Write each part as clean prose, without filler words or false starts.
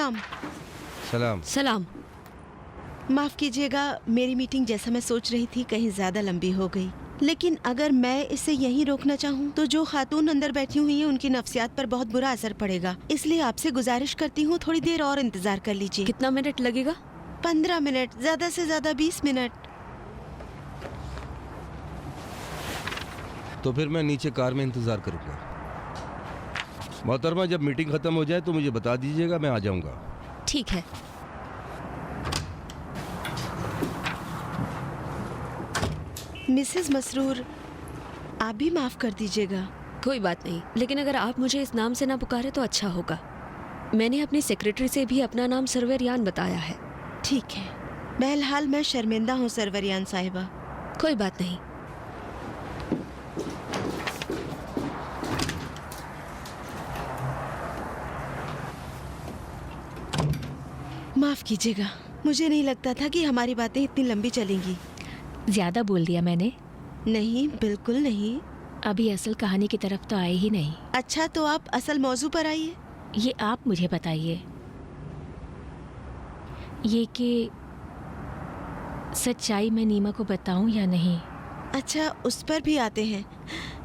सलाम। सलाम। सलाम। माफ कीजिएगा, मेरी मीटिंग जैसा मैं सोच रही थी कहीं ज्यादा लंबी हो गई। लेकिन अगर मैं इसे यहीं रोकना चाहूँ तो जो खातून अंदर बैठी हुई हैं उनकी नफ्सियात पर बहुत बुरा असर पड़ेगा। इसलिए आपसे गुजारिश करती हूँ थोड़ी देर और इंतजार कर लीजिए। कितना मिनट लगेगा? 15 मिनट, ज्यादा से ज्यादा 20 मिनट। तो फिर मैं नीचे कार में इंतजार करूंगा। मोहतरमा, जब मीटिंग खत्म हो जाए तो मुझे बता दीजिएगा, मैं आ जाऊंगा। ठीक है। मिसेस मसरूर, आप भी माफ कर दीजिएगा। कोई बात नहीं, लेकिन अगर आप मुझे इस नाम से ना पुकारे तो अच्छा होगा। मैंने अपनी सेक्रेटरी से भी अपना नाम सरवरियान बताया है। ठीक है, बहरहाल मैं शर्मिंदा हूँ सरवरियान साहिबा। कोई बात नहीं। माफ कीजिएगा, मुझे नहीं लगता था कि हमारी बातें इतनी लंबी चलेंगी। ज्यादा बोल दिया मैंने? नहीं, बिल्कुल नहीं। अभी असल कहानी की तरफ तो आए ही नहीं। अच्छा, तो आप असल मौजू पर आइए। ये आप मुझे बताइए, ये कि सच्चाई मैं नीमा को बताऊं या नहीं? अच्छा, उस पर भी आते हैं।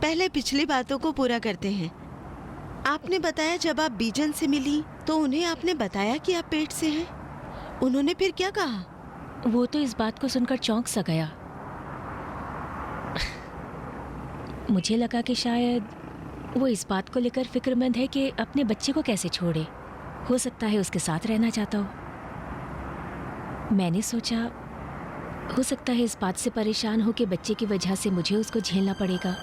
पहले पिछली बातों को पूरा करते हैं। आपने बताया जब आप बीजन से मिली तो उन्हें आपने बताया कि आप पेट से हैं। उन्होंने फिर क्या कहा? वो तो इस बात को सुनकर चौंक सा गया। मुझे लगा कि शायद वो इस बात को लेकर फिक्रमंद है कि अपने बच्चे को कैसे छोड़े। हो सकता है उसके साथ रहना चाहता हो। मैंने सोचा हो सकता है इस बात से परेशान हो कि बच्चे की वजह से मुझे उसको झेलना पड़ेगा।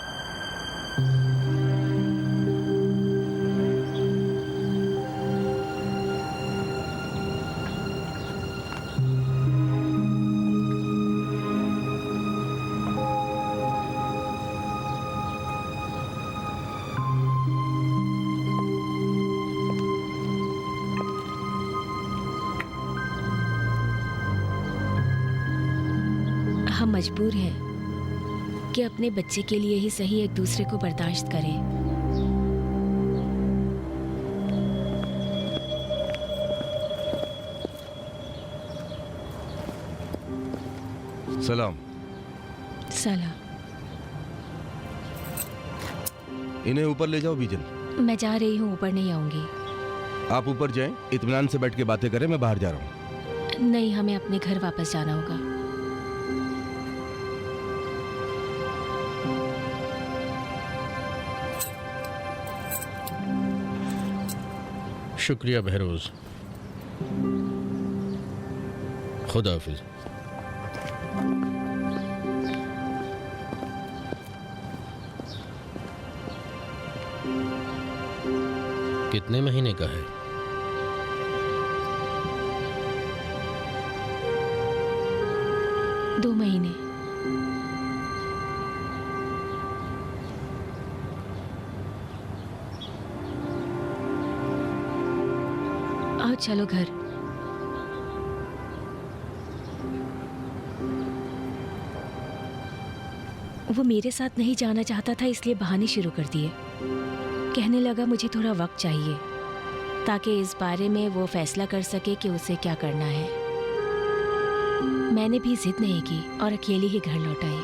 हम मजबूर हैं कि अपने बच्चे के लिए ही सही एक दूसरे को बर्दाश्त करें। सलाम। सलाम। इन्हें ऊपर ले जाओ बीजन। मैं जा रही हूँ, ऊपर नहीं आऊंगी। आप ऊपर जाएं, इत्मीनान से बैठ के बातें करें, मैं बाहर जा रहा हूँ। नहीं, हमें अपने घर वापस जाना होगा। शुक्रिया बहरोज। खुदा हाफिज। कितने महीने का है? दो महीने। आओ चलो घर। वो मेरे साथ नहीं जाना चाहता था, इसलिए बहाने शुरू कर दिए। कहने लगा मुझे थोड़ा वक्त चाहिए ताकि इस बारे में वो फैसला कर सके कि उसे क्या करना है। मैंने भी जिद नहीं की और अकेली ही घर लौट आई।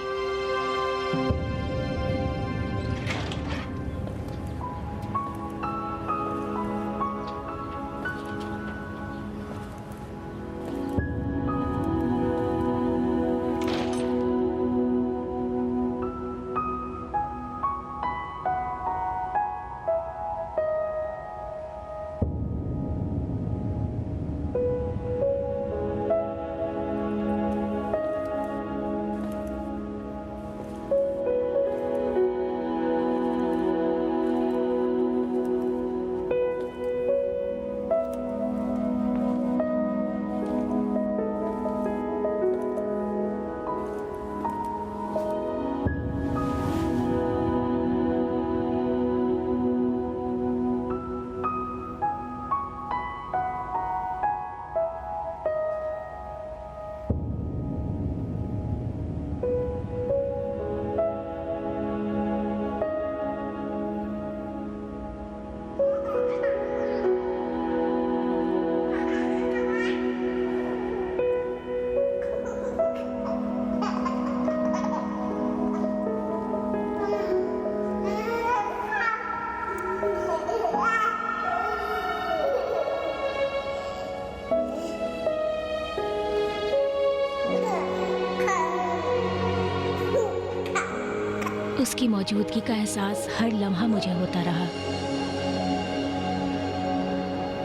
उसकी मौजूदगी का एहसास हर लम्हा मुझे होता रहा।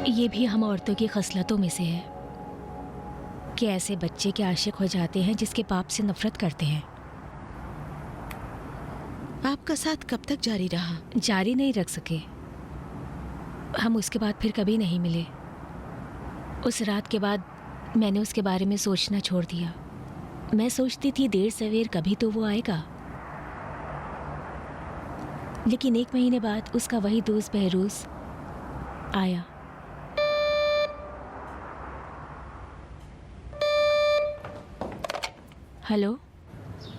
ये भी हम औरतों की खसलतों में से है कि ऐसे बच्चे के आशिक हो जाते हैं जिसके बाप से नफरत करते हैं। आपका साथ कब तक जारी रहा? जारी नहीं रख सके। हम उसके बाद फिर कभी नहीं मिले। उस रात के बाद मैंने उसके बारे में सोचना छोड़ दिया। मैं सोचती थी देर सवेर कभी तो वो आएगा, लेकिन 1 महीने बाद उसका वही दोस्त बहरूज आया। हेलो।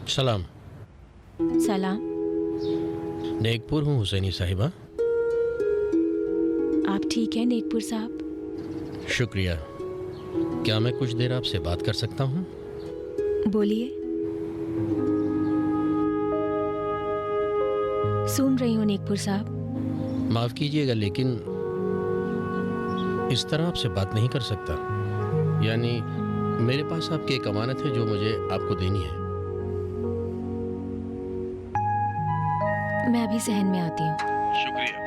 सलाम। सलाम। नेकपुर हूँ हुसैनी साहिबा। आप ठीक हैं नेकपुर साहब? शुक्रिया। क्या मैं कुछ देर आपसे बात कर सकता हूँ? बोलिए। सुन रही हूँ नेकपुर साहब। माफ़ कीजिएगा, लेकिन इस तरह आपसे बात नहीं कर सकता। यानी मेरे पास आपकी एक अमानत है जो मुझे आपको देनी है। मैं अभी सहन में आती हूँ। शुक्रिया।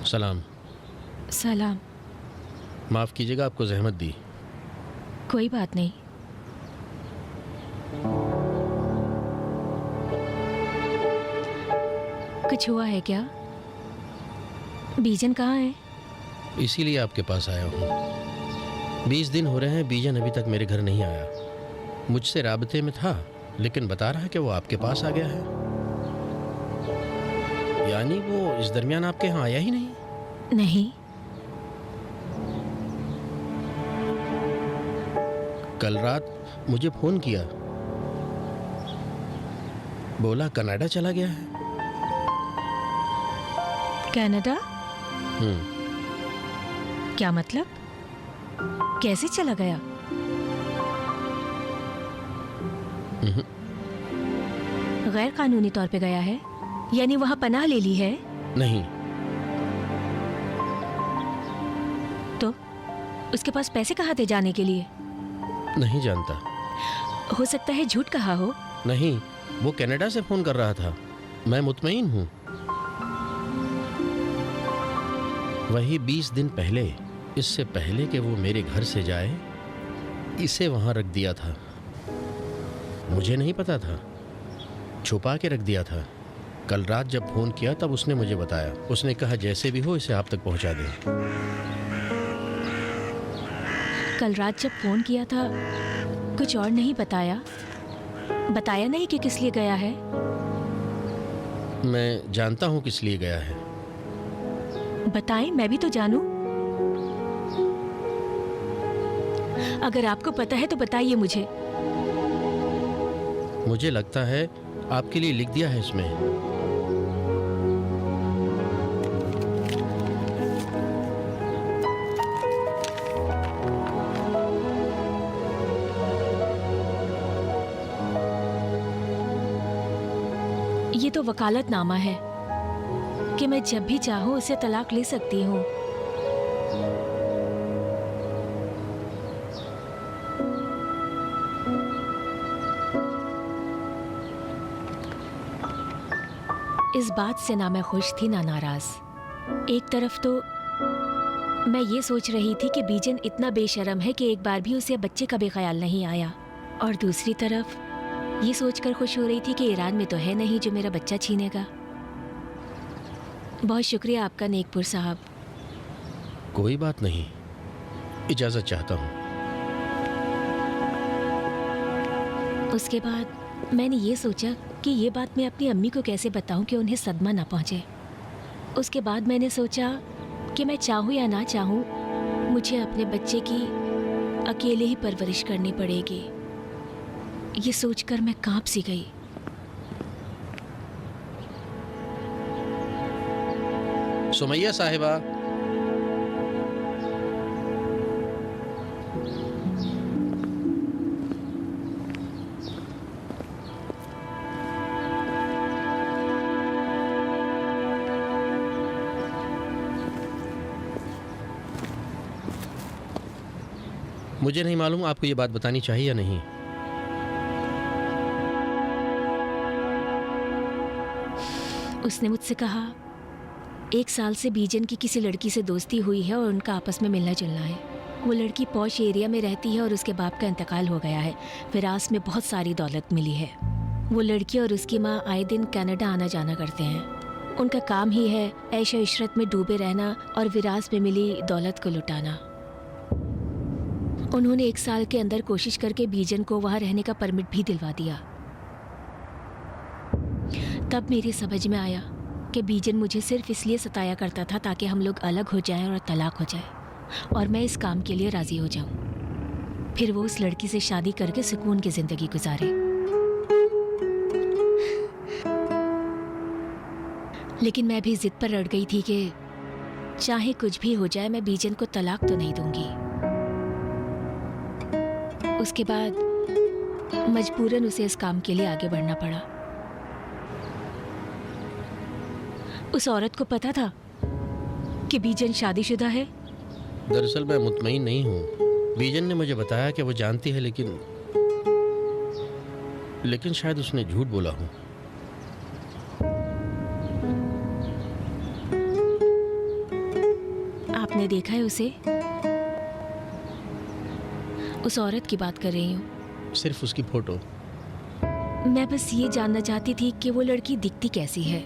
सलाम। सलाम। माफ़ कीजिएगा, आपको जहमत दी। कोई बात नहीं। कुछ हुआ है क्या? बीजन कहाँ है? इसीलिए आपके पास आया हूँ। 20 दिन हो रहे हैं, बीजन अभी तक मेरे घर नहीं आया। मुझसे राबते में था, लेकिन बता रहा है कि वो आपके पास आ गया है। यानी वो इस दरमियान आपके यहाँ आया ही नहीं? नहीं। कल रात मुझे फोन किया, बोला कनाडा चला गया है। कनाडा? हम्म। क्या मतलब? कैसे चला गया? गैर कानूनी तौर पे गया है? यानी वहां पनाह ले ली है? नहीं। तो उसके पास पैसे कहाँ थे जाने के लिए? नहीं जानता। हो सकता है झूठ कहा हो। नहीं, वो कनाडा से फोन कर रहा था। मैं मुतमईन हूँ। वही 20 दिन पहले, इससे पहले कि वो मेरे घर से जाए, इसे वहां रख दिया था। मुझे नहीं पता था, छुपा के रख दिया था। कल रात जब फोन किया तब उसने मुझे बताया। उसने कहा जैसे भी हो इसे आप तक पहुंचा दें। कल रात जब फोन किया था कुछ और नहीं बताया? बताया नहीं कि किस लिए गया है? मैं जानता हूं किस लिए गया है। बताएं, मैं भी तो जानूं। अगर आपको पता है तो बताइए मुझे। मुझे लगता है आपके लिए लिख दिया है इसमें। ये तो वकालतनामा है कि मैं जब भी चाहूं उससे तलाक ले सकती हूँ। इस बात से ना मैं खुश थी ना नाराज। एक तरफ तो मैं ये सोच रही थी कि बीजन इतना बेशर्म है कि एक बार भी उसे बच्चे का भी ख्याल नहीं आया, और दूसरी तरफ ये सोचकर खुश हो रही थी कि ईरान में तो है नहीं जो मेरा बच्चा छीनेगा। बहुत शुक्रिया आपका नेकपुर साहब। कोई बात नहीं, इजाजत चाहता हूँ। उसके बाद मैंने ये सोचा कि ये बात मैं अपनी अम्मी को कैसे बताऊं कि उन्हें सदमा ना पहुंचे। उसके बाद मैंने सोचा कि मैं चाहूँ या ना चाहूँ मुझे अपने बच्चे की अकेले ही परवरिश करनी पड़ेगी। ये सोचकर मैं कांप सी गई। सुमैया साहिबा, मुझे नहीं मालूम आपको ये बात बतानी चाहिए या नहीं। उसने मुझसे कहा 1 साल से बीजन की किसी लड़की से दोस्ती हुई है और उनका आपस में मिलना जुलना है। वो लड़की पॉश एरिया में रहती है और उसके बाप का इंतकाल हो गया है। विरासत में बहुत सारी दौलत मिली है। वो लड़की और उसकी माँ आए दिन कनाडा आना जाना करते हैं। उनका काम ही है ऐशो इशरत में डूबे रहना और विरासत में मिली दौलत को लुटाना। उन्होंने 1 साल के अंदर कोशिश करके बीजन को वहाँ रहने का परमिट भी दिलवा दिया। तब मेरी समझ में आया कि बीजन मुझे सिर्फ इसलिए सताया करता था ताकि हम लोग अलग हो जाएं और तलाक हो जाए और मैं इस काम के लिए राज़ी हो जाऊं। फिर वो उस लड़की से शादी करके सुकून की ज़िंदगी गुजारे। लेकिन मैं भी ज़िद पर अड़ गई थी कि चाहे कुछ भी हो जाए मैं बीजन को तलाक तो नहीं दूंगी। उसके बाद मजबूरन उसे इस काम के लिए आगे बढ़ना पड़ा। उस औरत को पता था कि बीजन शादीशुदा है। दरअसल मैं मुतमईन नहीं हूँ। बीजन ने मुझे बताया कि वो जानती है, लेकिन शायद उसने झूठ बोला हो। आपने देखा है उसे? उस औरत की बात कर रही हूँ। सिर्फ उसकी फोटो। मैं बस ये जानना चाहती थी कि वो लड़की दिखती कैसी है।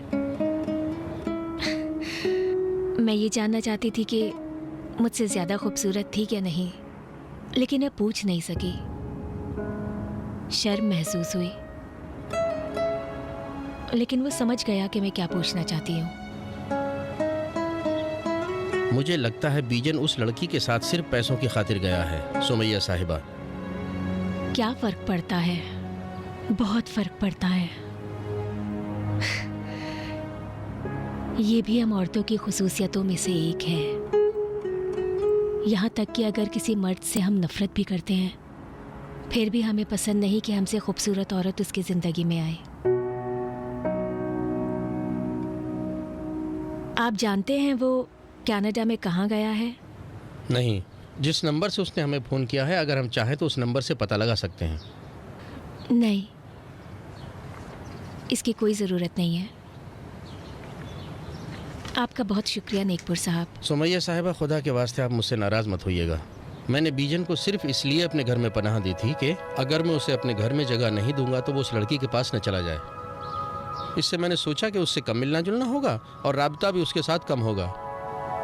मैं ये जानना चाहती थी कि मुझसे ज़्यादा खूबसूरत थी क्या नहीं, लेकिन मैं पूछ नहीं सकी। शर्म महसूस हुई। लेकिन वो समझ गया कि मैं क्या पूछना चाहती हूँ। मुझे लगता है बीजन उस लड़की के साथ सिर्फ पैसों की खातिर गया है, सुमैया साहिबा। क्या फ़र्क पड़ता है? बहुत फ़र्क पड़ता है। ये भी हम औरतों की खुसूसियतों में से एक है। यहाँ तक कि अगर किसी मर्द से हम नफ़रत भी करते हैं, फिर भी हमें पसंद नहीं कि हमसे खूबसूरत औरत उसकी ज़िंदगी में आए। आप जानते हैं वो कनाडा में कहाँ गया है? नहीं, जिस नंबर से उसने हमें फ़ोन किया है, अगर हम चाहें तो उस नंबर से पता लगा सकते हैं। नहीं, इसकी कोई ज़रूरत नहीं है। आपका बहुत शुक्रिया नेकपुर साहब। सुमैया साहिबा, खुदा के वास्ते आप मुझसे नाराज़ मत होइएगा। मैंने बीजन को सिर्फ इसलिए अपने घर में पनाह दी थी कि अगर मैं उसे अपने घर में जगह नहीं दूंगा तो वो उस लड़की के पास न चला जाए। इससे मैंने सोचा कि उससे कम मिलना जुलना होगा और राब्ता भी उसके साथ कम होगा।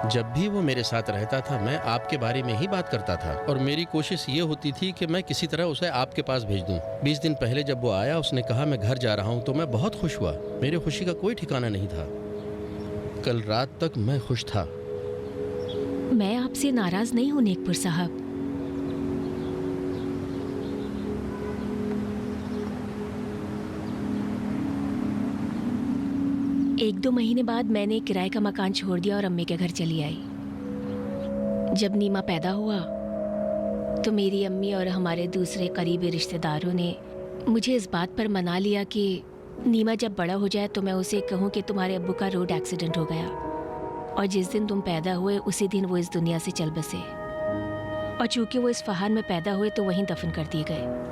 जब भी वो मेरे साथ रहता था मैं आपके बारे में ही बात करता था और मेरी कोशिश ये होती थी कि मैं किसी तरह उसे आपके पास भेज दूं। 20 दिन पहले जब वो आया, उसने कहा मैं घर जा रहा हूं, तो मैं बहुत खुश हुआ। मेरी खुशी का कोई ठिकाना नहीं था। कल रात तक मैं खुश था। मैं आपसे नाराज़ नहीं हूँ नेकपुर साहब। एक दो महीने बाद मैंने किराए का मकान छोड़ दिया और अम्मी के घर चली आई। जब नीमा पैदा हुआ तो मेरी अम्मी और हमारे दूसरे करीबी रिश्तेदारों ने मुझे इस बात पर मना लिया कि नीमा जब बड़ा हो जाए तो मैं उसे कहूँ कि तुम्हारे अब्बू का रोड एक्सीडेंट हो गया और जिस दिन तुम पैदा हुए उसी दिन वो इस दुनिया से चल बसे। और चूंकि वो इस फहान में पैदा हुए तो वहीं दफन कर दिए गए।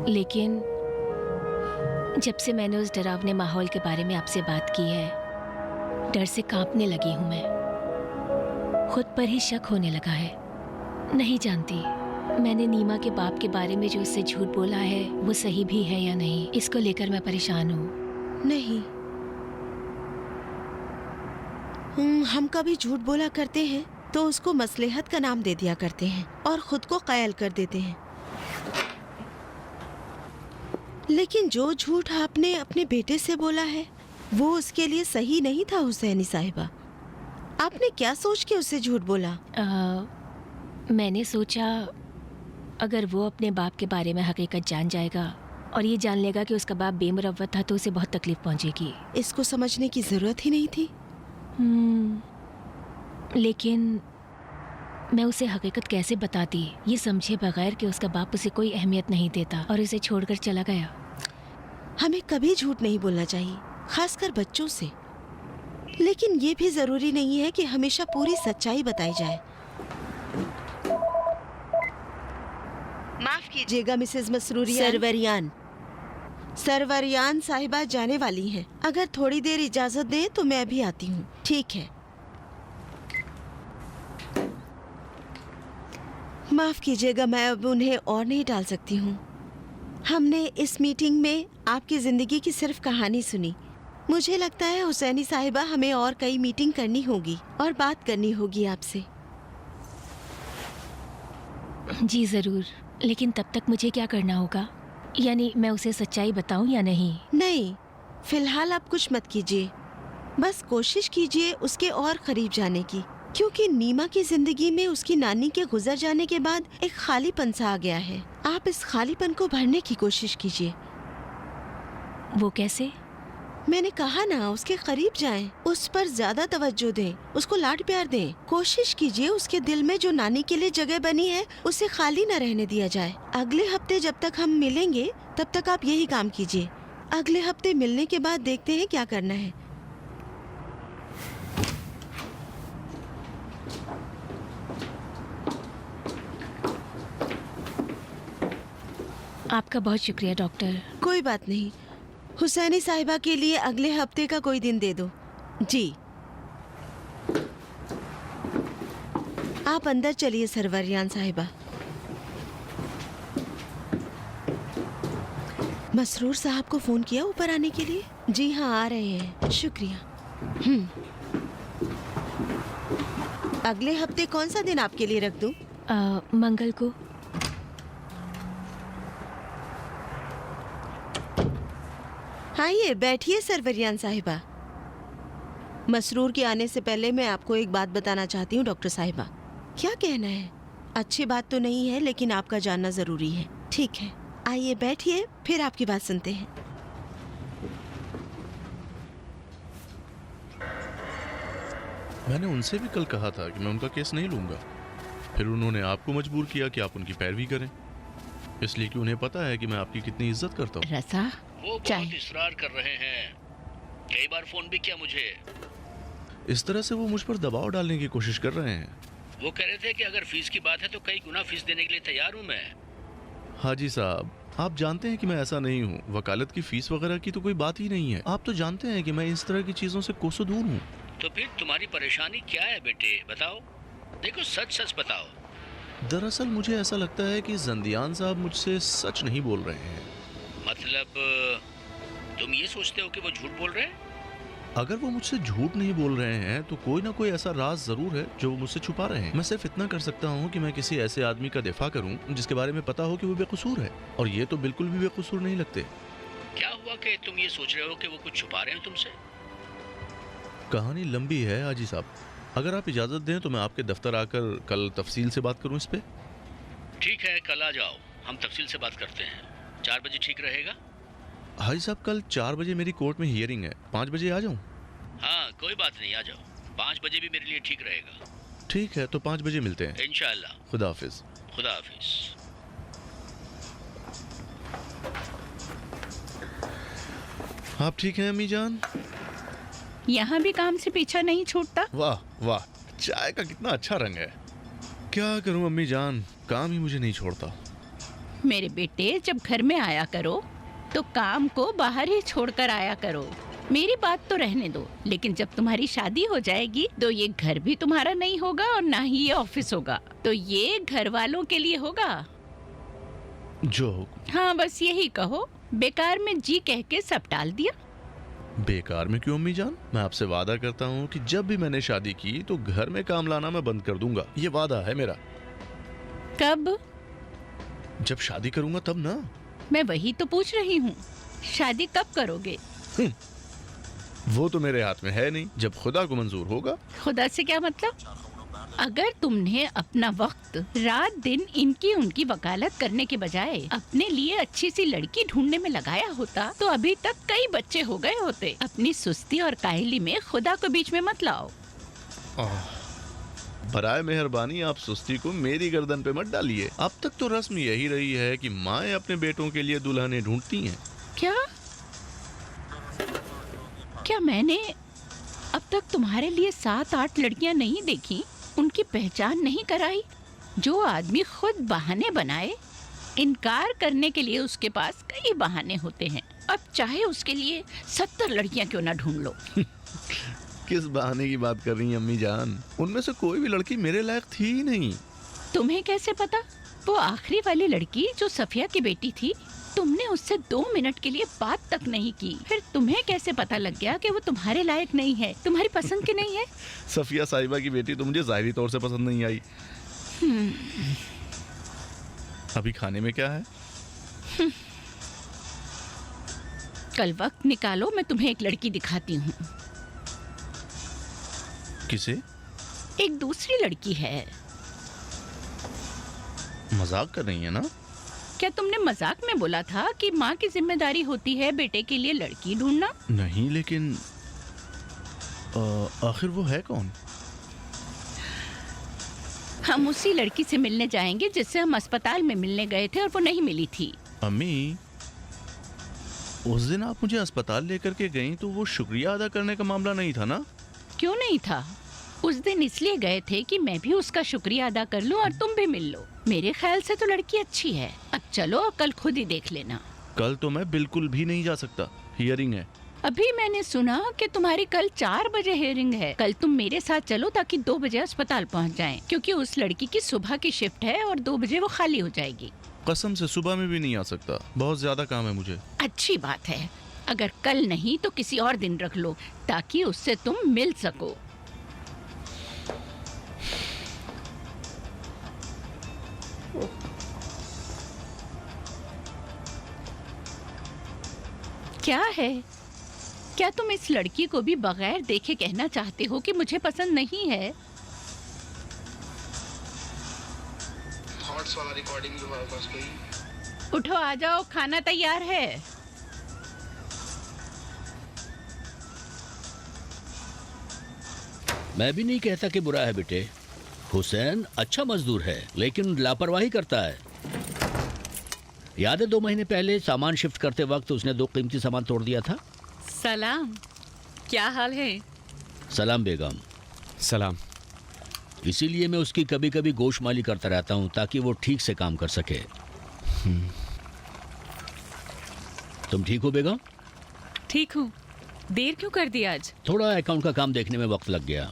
लेकिन जब से मैंने उस डरावने माहौल के बारे में आपसे बात की है, डर से कांपने लगी हूँ मैं। खुद पर ही शक होने लगा है। नहीं जानती मैंने नीमा के बाप के बारे में जो उससे झूठ बोला है वो सही भी है या नहीं। इसको लेकर मैं परेशान हूँ। नहीं, हम कभी झूठ बोला करते हैं तो उसको मसलेहत का नाम दे दिया करते हैं और खुद को कायल कर देते हैं। लेकिन जो झूठ आपने अपने बेटे से बोला है वो उसके लिए सही नहीं था हुसैनी साहिबा। आपने क्या सोच के उससे झूठ बोला? मैंने सोचा अगर वो अपने बाप के बारे में हकीकत जान जाएगा और ये जान लेगा कि उसका बाप बेमुरव्वत था तो उसे बहुत तकलीफ पहुंचेगी। इसको समझने की जरूरत ही नहीं थी। लेकिन मैं उसे हकीकत कैसे बताती ये समझे बगैर कि उसका बाप उसे कोई अहमियत नहीं देता और उसे छोड़कर चला गया। हमें कभी झूठ नहीं बोलना चाहिए, खासकर बच्चों से। लेकिन ये भी जरूरी नहीं है कि हमेशा पूरी सच्चाई बताई जाए। माफ कीजिएगा मिसेस मसरूरियान। सरवरियान साहिबा जाने वाली हैं। अगर थोड़ी देर इजाजत दें तो मैं भी आती हूँ। ठीक है। माफ कीजिएगा, मैं अब उन्हें और नहीं टाल सकती हूँ। हमने इस मीटिंग में आपकी जिंदगी की सिर्फ कहानी सुनी। मुझे लगता है हुसैनी साहिबा हमें और कई मीटिंग करनी होगी और बात करनी होगी आपसे। जी ज़रूर, लेकिन तब तक मुझे क्या करना होगा? यानी मैं उसे सच्चाई बताऊं या नहीं? नहीं, फिलहाल आप कुछ मत कीजिए। बस कोशिश कीजिए उसके और करीब जाने की, क्योंकि नीमा की जिंदगी में उसकी नानी के गुजर जाने के बाद एक खालीपन सा आ गया है। आप इस खालीपन को भरने की कोशिश कीजिए। वो कैसे? मैंने कहा ना, उसके करीब जाएं, उस पर ज्यादा तवज्जो दें, उसको लाड प्यार दें। कोशिश कीजिए उसके दिल में जो नानी के लिए जगह बनी है उसे खाली न रहने दिया जाए। अगले हफ्ते जब तक हम मिलेंगे तब तक आप यही काम कीजिए। अगले हफ्ते मिलने के बाद देखते हैं क्या करना है। आपका बहुत शुक्रिया डॉक्टर। कोई बात नहीं। हुसैनी साहिबा के लिए अगले हफ्ते का कोई दिन दे दो। जी, आप अंदर चलिए सरवरियान साहिबा। मसरूर साहब को फोन किया ऊपर आने के लिए? जी हाँ, आ रहे हैं। शुक्रिया। अगले हफ्ते कौन सा दिन आपके लिए रख दूं? मंगल को। आइए बैठिए सरवरियान साहिबा। मसरूर के आने से पहले मैं आपको एक बात बताना चाहती हूँ डॉक्टर साहिबा। क्या कहना है? अच्छी बात तो नहीं है, लेकिन आपका जानना जरूरी है। ठीक है, आइए बैठिए, फिर आपकी बात सुनते हैं। मैंने उनसे भी कल कहा था कि मैं उनका केस नहीं लूंगा। फिर उन्होंने आपको मजबूर किया कि आप उनकी पैरवी करें, इसलिए कि उन्हें पता है कि मैं आपकी कितनी इज्जत करता हूँ। रसा, वो बहुत इसरार कर रहे हैं। कई बार फोन भी किया मुझे। इस तरह से वो मुझ पर दबाव डालने की कोशिश कर रहे हैं। वो कह रहे थे कि अगर फीस की बात है तो कई गुना फीस देने के लिए तैयार हूँ मैं। हाजी साहब, आप जानते हैं कि मैं ऐसा नहीं हूँ। वकालत की फीस वगैरह की तो कोई बात ही नहीं है। आप तो जानते हैं कि मैं इस तरह की चीजों से कोसों दूर हूँ। तो फिर तुम्हारी परेशानी क्या है बेटे, बताओ। देखो, सच सच बताओ। दरअसल मुझे ऐसा लगता है कि जंदियान साहब मुझसे सच नहीं बोल रहे हैं। मतलब तुम ये सोचते हो कि वो झूठ बोल रहे हैं? अगर वो मुझसे झूठ नहीं बोल रहे हैं तो कोई ना कोई ऐसा राज जरूर है जो वो मुझसे छुपा रहे हैं। मैं सिर्फ इतना कर सकता हूँ कि मैं किसी ऐसे आदमी का दिफा करूँ जिसके बारे में पता हो कि वो बेकसूर है, और ये तो बिल्कुल भी बेकसूर नहीं लगते। क्या हुआ कि तुम ये सोच रहे हो कि वो कुछ छुपा रहे हैं तुमसे? कहानी लंबी है हाजी साहब। अगर आप इजाज़त दें तो मैं आपके दफ्तर आकर कल तफसील से बात करूं इस पे। ठीक है, कल आ जाओ, हम तफसील से बात करते हैं। 4 बजे ठीक रहेगा? हाजी साहब, कल 4 बजे मेरी कोर्ट में हियरिंग है। 5 बजे आ जाऊं? हाँ, कोई बात नहीं, आ जाओ। 5 बजे भी मेरे लिए ठीक रहेगा। ठीक है, तो 5 बजे मिलते हैं। इंशाअल्लाह। खुदा हाफिज। खुदा हाफिज। आप ठीक हैं अम्मी जान? यहाँ भी काम से पीछा नहीं छूटता। वाह वाह, चाय का कितना अच्छा रंग है। क्या करूं अम्मी जान, काम ही मुझे नहीं छोड़ता। मेरे बेटे, जब घर में आया करो तो काम को बाहर ही छोड़कर आया करो। मेरी बात तो रहने दो, लेकिन जब तुम्हारी शादी हो जाएगी तो ये घर भी तुम्हारा नहीं होगा और ना ही ये ऑफिस होगा। तो ये घर वालों के लिए होगा। जो हाँ, बस यही कहो। बेकार में जी कह के सब टाल दिया। बेकार में क्यों अम्मी जान? मैं आपसे वादा करता हूँ कि जब भी मैंने शादी की तो घर में काम लाना मैं बंद कर दूंगा। ये वादा है मेरा। कब? जब शादी करूंगा तब ना। मैं वही तो पूछ रही हूँ, शादी कब करोगे? वो तो मेरे हाथ में है नहीं, जब खुदा को मंजूर होगा। खुदा से क्या मतलब? अगर तुमने अपना वक्त रात दिन इनकी उनकी वकालत करने के बजाय अपने लिए अच्छी सी लड़की ढूंढने में लगाया होता तो अभी तक कई बच्चे हो गए होते। अपनी सुस्ती और काहली में खुदा को बीच में मत लाओ। बराए मेहरबानी आप सुस्ती को मेरी गर्दन पे मत डालिए। अब तक तो रस्म यही रही है कि माएँ अपने बेटों के लिए दुल्हनें ढूंढती हैं। क्या मैंने अब तक तुम्हारे लिए 7-8 लड़कियां नहीं देखी, उनकी पहचान नहीं कराई? जो आदमी खुद बहाने बनाए, इनकार करने के लिए उसके पास कई बहाने होते हैं। अब चाहे उसके लिए 70 लड़कियां क्यों ना ढूंढ लो। किस बहाने की बात कर रही हैं अम्मी जान? उनमें से कोई भी लड़की मेरे लायक थी ही नहीं। तुम्हें कैसे पता? वो आखिरी वाली लड़की जो सफिया की बेटी थी, तुमने उससे 2 मिनट के लिए बात तक नहीं की। फिर तुम्हें कैसे पता लग गया कि वो तुम्हारे लायक नहीं है, तुम्हारी पसंद की नहीं है? सफिया साहिबा की बेटी तो मुझे जाहिरी तौर से पसंद नहीं आई। अभी खाने में क्या है? कल वक्त निकालो, मैं तुम्हें एक लड़की दिखाती हूँ। किसे? एक दूसरी लड़की है। मजाक कर रही है ना? क्या तुमने मजाक में बोला था कि माँ की जिम्मेदारी होती है बेटे के लिए लड़की ढूंढना? नहीं, लेकिन आखिर वो है कौन? हम उसी लड़की से मिलने जाएंगे जिससे हम अस्पताल में मिलने गए थे और वो नहीं मिली थी। अम्मी, उस दिन आप मुझे अस्पताल लेकर के गईं तो वो शुक्रिया अदा करने का मामला नहीं था ना? क्यों नहीं था? उस दिन इसलिए गए थे कि मैं भी उसका शुक्रिया अदा कर लूं और तुम भी मिल लो। मेरे ख्याल से तो लड़की अच्छी है। अब चलो, कल खुद ही देख लेना। कल तो मैं बिल्कुल भी नहीं जा सकता, हियरिंग है। अभी मैंने सुना कि तुम्हारी कल 4 बजे हियरिंग है। कल तुम मेरे साथ चलो ताकि 2 बजे अस्पताल पहुंच जाएं, क्योंकि उस लड़की की सुबह की शिफ्ट है और 2 बजे वो खाली हो जाएगी। कसम से सुबह में भी नहीं आ सकता, बहुत ज्यादा काम है मुझे। अच्छी बात है, अगर कल नहीं तो किसी और दिन रख लो ताकि उससे तुम मिल सको। क्या है? क्या तुम इस लड़की को भी बगैर देखे कहना चाहते हो कि मुझे पसंद नहीं है? थॉट्स वाला रिकॉर्डिंग जो हमारे पास कोई। उठो, आ जाओ, खाना तैयार है। मैं भी नहीं कहता कि बुरा है बेटे। हुसैन अच्छा मजदूर है लेकिन लापरवाही करता है। याद है 2 महीने पहले सामान शिफ्ट करते वक्त उसने 2 कीमती सामान तोड़ दिया था। सलाम, क्या हाल है? सलाम बेगम। सलाम। इसीलिए मैं उसकी कभी कभी गोशमाली करता रहता हूँ ताकि वो ठीक से काम कर सके। तुम ठीक हो बेगम? ठीक हूँ। देर क्यों कर दी आज? थोड़ा अकाउंट का काम देखने में वक्त लग गया।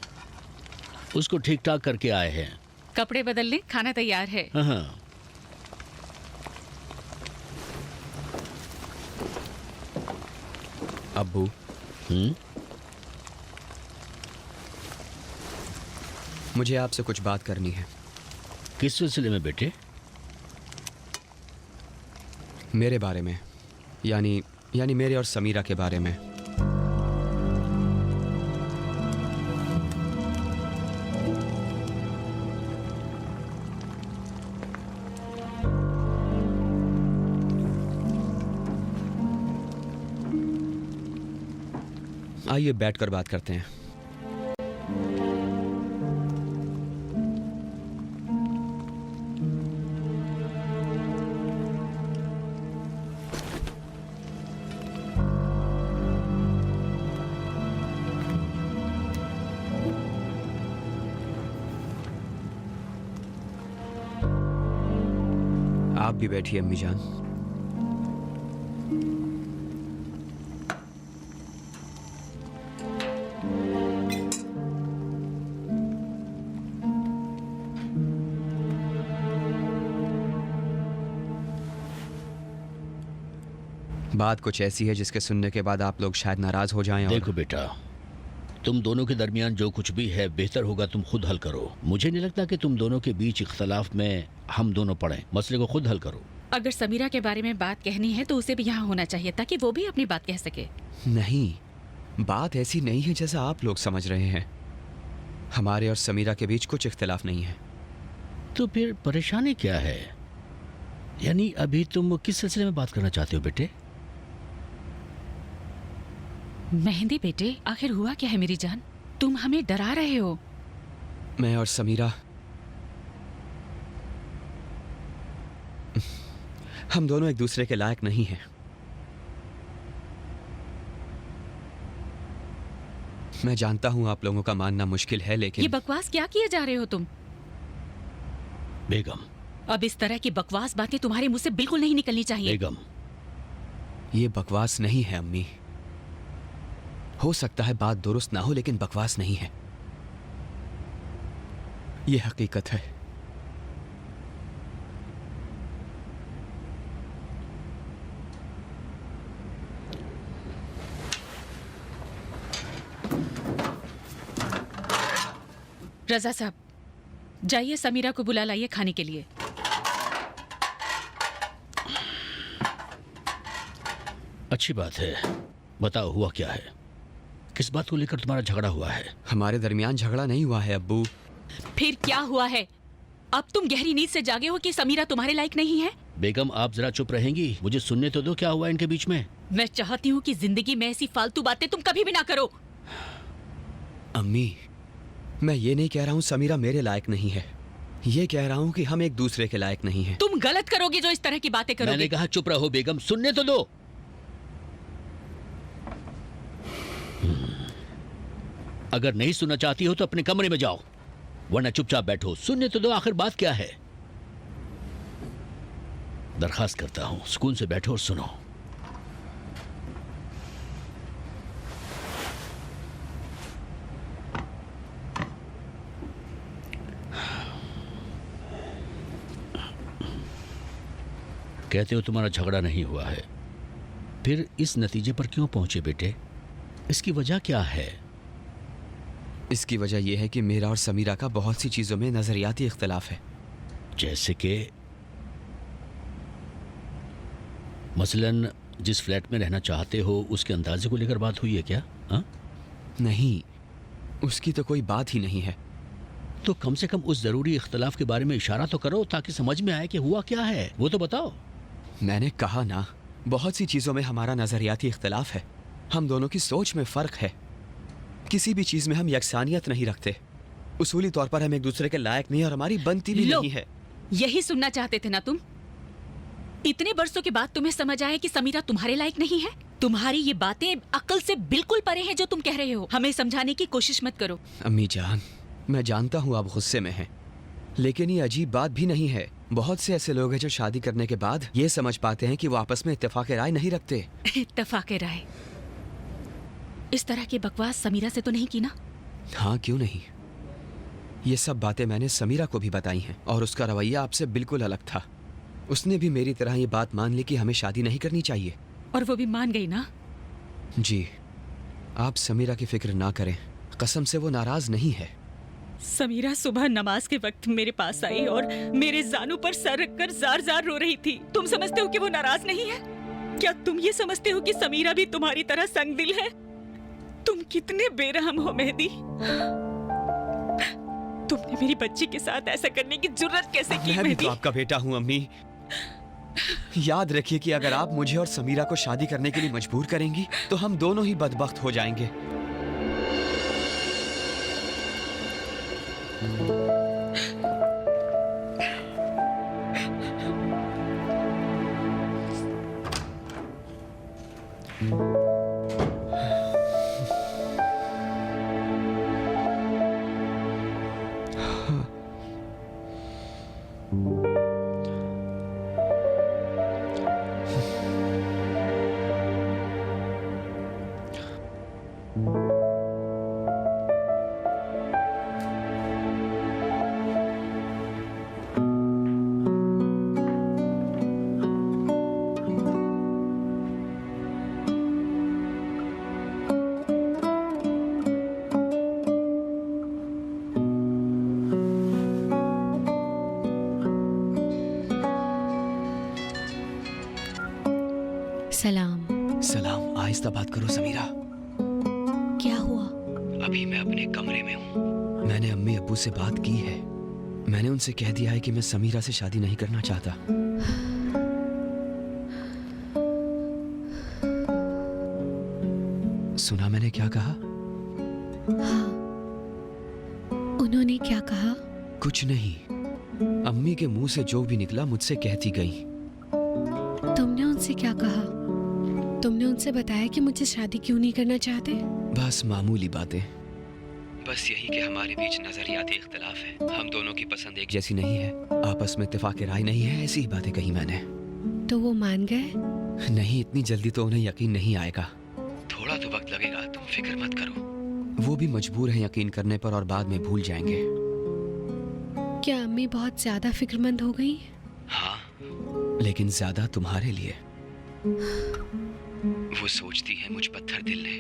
उसको ठीक ठाक करके आए हैं। कपड़े बदल लें, खाना तैयार है। हाँ। अब्बू, मुझे आपसे कुछ बात करनी है। किस सिलसिले में बेटे? मेरे बारे में, यानी मेरे और समीरा के बारे में। आइए बैठकर बात करते हैं। आप भी बैठिए अम्मी जान। बात कुछ ऐसी है जिसके सुनने के बाद आप लोग शायद नाराज हो जाएं। देखो बेटा, तुम दोनों के दरमियान जो कुछ भी है बेहतर होगा तुम खुद हल करो। मुझे नहीं लगता कि तुम दोनों के बीच इख्तलाफ में हम दोनों पड़े। मसले को खुद हल करो। अगर समीरा के बारे में बात कहनी है तो उसे भी यहाँ होना चाहिए ताकि वो भी अपनी बात कह सके। नहीं, बात ऐसी नहीं है जैसा आप लोग समझ रहे हैं। हमारे और समीरा के बीच कुछ इख्तिलाफ नहीं है। तो फिर परेशानी क्या है? यानी अभी तुम किस सिलसिले में बात करना चाहते हो बेटे? मेहंदी बेटे, आखिर हुआ क्या है मेरी जान? तुम हमें डरा रहे हो। मैं और समीरा हम दोनों एक दूसरे के लायक नहीं हैं। मैं जानता हूं आप लोगों का मानना मुश्किल है, लेकिन ये बकवास क्या किए जा रहे हो तुम? बेगम, अब इस तरह की बकवास बातें तुम्हारे मुंह से बिल्कुल नहीं निकलनी चाहिए। बेगम, ये बकवास नहीं है अम्मी। हो सकता है बात दुरुस्त ना हो, लेकिन बकवास नहीं है। ये हकीकत है। रजा साहब, जाइए समीरा को बुला लाइए खाने के लिए। अच्छी बात है। बताओ हुआ क्या है? किस बात को लेकर तुम्हारा झगड़ा हुआ है? हमारे दरमियान झगड़ा नहीं हुआ है अब्बू। फिर क्या हुआ है? अब तुम गहरी नींद से जागे हो कि समीरा तुम्हारे लायक नहीं है? बेगम, आप जरा चुप रहेंगी? मुझे सुनने तो दो, क्या हुआ इनके बीच में? मैं चाहती हूँ कि जिंदगी में ऐसी फालतू बातें तुम कभी भी ना करो। अम्मी, मैं ये नहीं कह रहा हूँ समीरा मेरे लायक नहीं है। ये कह रहा हूँ कि हम एक दूसरे के लायक नहीं हैं। तुम गलत करोगे जो इस तरह की बातें करोगे। मैंने कहा चुप रहो बेगम, सुनने तो दो। अगर नहीं सुनना चाहती हो तो अपने कमरे में जाओ, वरना चुपचाप बैठो। सुनने तो दो, आखिर बात क्या है? दरखास्त करता हूं, सुकून से बैठो और सुनो। कहते हो तुम्हारा झगड़ा नहीं हुआ है, फिर इस नतीजे पर क्यों पहुंचे बेटे? इसकी वजह क्या है? इसकी वजह यह है कि मेरा और समीरा का बहुत सी चीजों में नजरियाती इख्तिलाफ है। जैसे कि मसलन जिस फ्लैट में रहना चाहते हो उसके अंदाजे को लेकर बात हुई है क्या? हाँ? नहीं, उसकी तो कोई बात ही नहीं है। तो कम से कम उस जरूरी इख्तिलाफ के बारे में इशारा तो करो ताकि समझ में आए कि हुआ क्या है, वो तो बताओ। मैंने कहा ना, बहुत सी चीजों में हमारा नजरियाती इख्तिलाफ है। हम दोनों की सोच में फर्क है। किसी भी चीज में हम यकसानियत नहीं रखते। उसूली तौर पर हम एक दूसरे के लायक नहीं और हमारी बनती भी नहीं है। यही सुनना चाहते थे ना तुम? इतने बरसों के बाद तुम्हें समझ आया कि समीरा तुम्हारे लायक नहीं है? तुम्हारी ये बातें अक्ल से बिल्कुल परे हैं जो तुम कह रहे हो। हमें समझाने की कोशिश मत करो। अम्मी जान, मैं जानता हूँ आप गुस्से में हैं, लेकिन ये अजीब बात भी नहीं है। बहुत से ऐसे लोग हैं जो शादी करने के बाद ये समझ पाते हैं कि वो आपस में इत्तेफाक राय नहीं रखते। इत्तेफाक राय? इस तरह की बकवास समीरा से तो नहीं की ना? हाँ, क्यों नहीं। ये सब बातें मैंने समीरा को भी बताई हैं और उसका रवैया आपसे बिल्कुल अलग था। उसने भी मेरी तरह ये बात मान ली कि हमें शादी नहीं करनी चाहिए। और वो भी मान गई ना? जी, आप समीरा की फिक्र ना करें, कसम से वो नाराज नहीं है। समीरा सुबह नमाज के वक्त मेरे पास आई और मेरे जानू पर सर रखकर जार जार रो रही थी। तुम समझते हो कि वो नाराज नहीं है? क्या तुम ये समझते हो कि समीरा भी तुम्हारी तरह संगदिल है? तुम कितने बेरहम हो मेहदी। तुमने मेरी बच्ची के साथ ऐसा करने की जुर्रत कैसे की? मैं भी तो आपका बेटा हूँ अम्मी। याद रखिए कि अगर आप मुझे और समीरा को शादी करने के लिए मजबूर करेंगी तो हम दोनों ही बदबख्त हो जाएंगे। सलाम। सलाम। आहिस्ता बात करो समीरा। अभी मैं अपने कमरे में हूँ। मैंने अम्मी अब्बू से बात की है। मैंने उनसे कह दिया है कि मैं समीरा से शादी नहीं करना चाहता। सुना मैंने क्या कहा? हाँ, उन्होंने क्या कहा? कुछ नहीं। अम्मी के मुंह से जो भी निकला मुझसे कहती गई। तुमने उनसे क्या कहा? तुमने उनसे बताया कि मुझे शादी क्यों नहीं करना चाहते? बस मामूली बातें। बस यही कि हमारे बीच नजरियाती इख्तिलाफ है। हम दोनों की पसंद एक जैसी नहीं है, आपस में इत्तेफाक राय नहीं है, ऐसी ही बातें कही मैंने। तो वो मान गए? नहीं, इतनी जल्दी तो उन्हें यकीन नहीं आएगा। थोड़ा तो वक्त लगेगा, तुम फिक्र मत करो। वो भी मजबूर हैं यकीन करने पर और बाद में भूल जाएंगे। क्या अम्मी बहुत ज्यादा फिक्रमंद हो गई? हाँ, लेकिन ज्यादा तुम्हारे लिए। वो सोचती है मुझ पत्थर दिल ने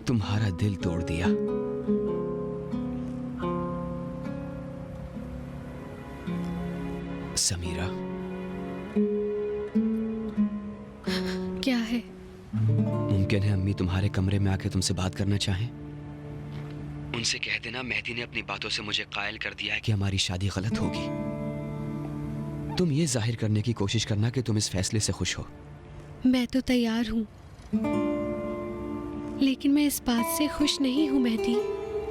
तुम्हारा दिल तोड़ दिया। समीरा, क्या है? मुमकिन है अम्मी तुम्हारे कमरे में आके तुमसे बात करना चाहें। उनसे कह देना मेहदी ने अपनी बातों से मुझे कायल कर दिया है कि हमारी शादी गलत होगी। तुम ये जाहिर करने की कोशिश करना कि तुम इस फैसले से खुश हो। मैं तो तैयार हूँ, लेकिन मैं इस बात से खुश नहीं हूँ मेहदी।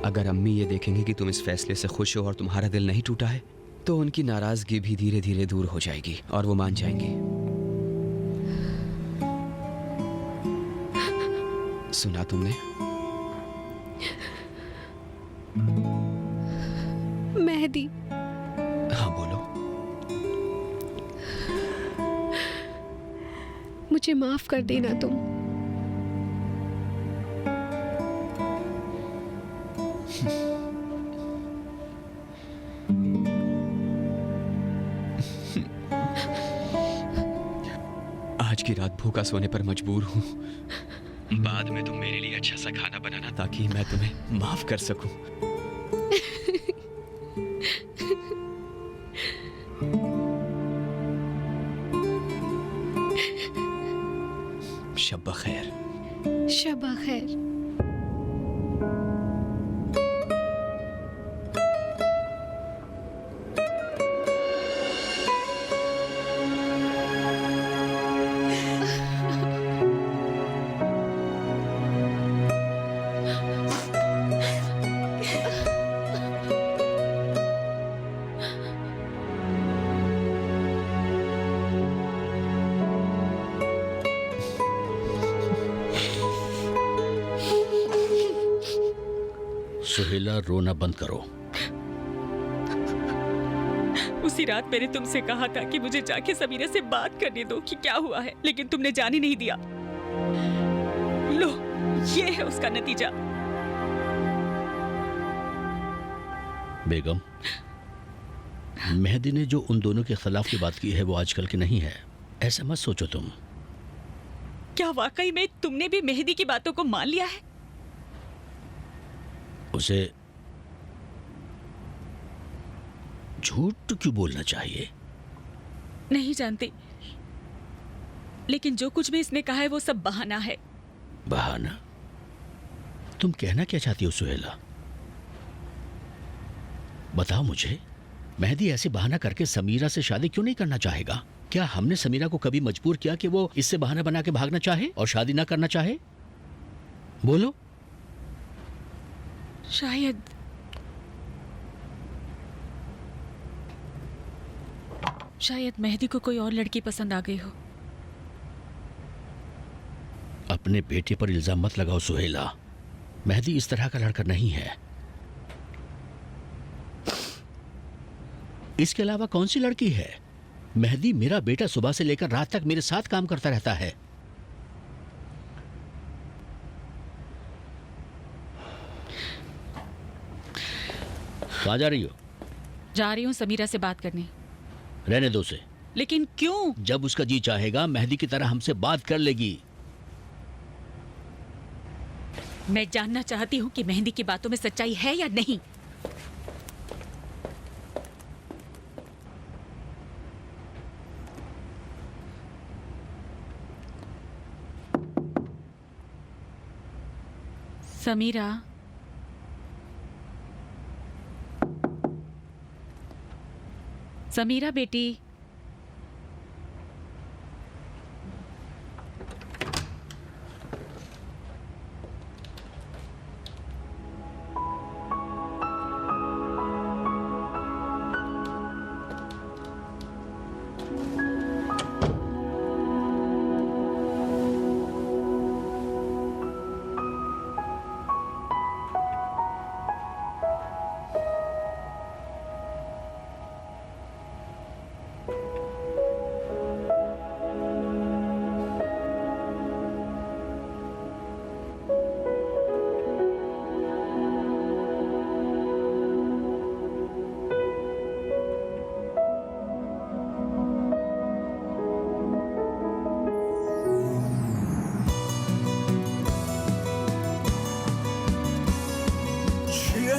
अगर अम्मी ये देखेंगी कि तुम इस फैसले से खुश हो और तुम्हारा दिल नहीं टूटा है, तो उनकी नाराजगी भी धीरे धीरे दूर हो जाएगी और वो मान जाएंगी। सुना तुमने? मेहदी। हाँ बोलो। मुझे माफ कर देना तुम। आज की रात भूखा सोने पर मजबूर हूँ। बाद में तुम मेरे लिए अच्छा सा खाना बनाना ताकि मैं तुम्हें माफ कर सकूं। शब खैर। शब खैर। सुहेला, रोना बंद करो। उसी रात मैंने तुमसे कहा था कि मुझे जाके समीरा से बात करने दो कि क्या हुआ है, लेकिन तुमने जाने नहीं दिया। लो, ये है उसका नतीजा। बेगम, मेहदी ने जो उन दोनों के खिलाफ की बात की है वो आजकल की नहीं है, ऐसा मत सोचो तुम। क्या वाकई में तुमने भी मेहदी की बातों को मान लिया है? उसे झूठ क्यों बोलना चाहिए? नहीं जानती, लेकिन जो कुछ भी इसने कहा है वो सब बहाना है। बहाना? तुम कहना क्या चाहती हो सुहेला? बताओ मुझे। मेहदी ऐसे बहाना करके समीरा से शादी क्यों नहीं करना चाहेगा? क्या हमने समीरा को कभी मजबूर किया कि वो इससे बहाना बना के भागना चाहे और शादी ना करना चाहे? बोलो। शायद मेहदी को कोई और लड़की पसंद आ गई हो। अपने बेटे पर इल्जाम मत लगाओ सुहेला। मेहदी इस तरह का लड़का नहीं है। इसके अलावा कौन सी लड़की है? मेहदी मेरा बेटा सुबह से लेकर रात तक मेरे साथ काम करता रहता है। कहाँ जा रही हो? जा रही हूँ समीरा से बात करने। रहने दो उसे। लेकिन क्यों? जब उसका जी चाहेगा मेहदी की तरह हमसे बात कर लेगी। मैं जानना चाहती हूँ कि मेहदी की बातों में सच्चाई है या नहीं। समीरा, समीरा बेटी,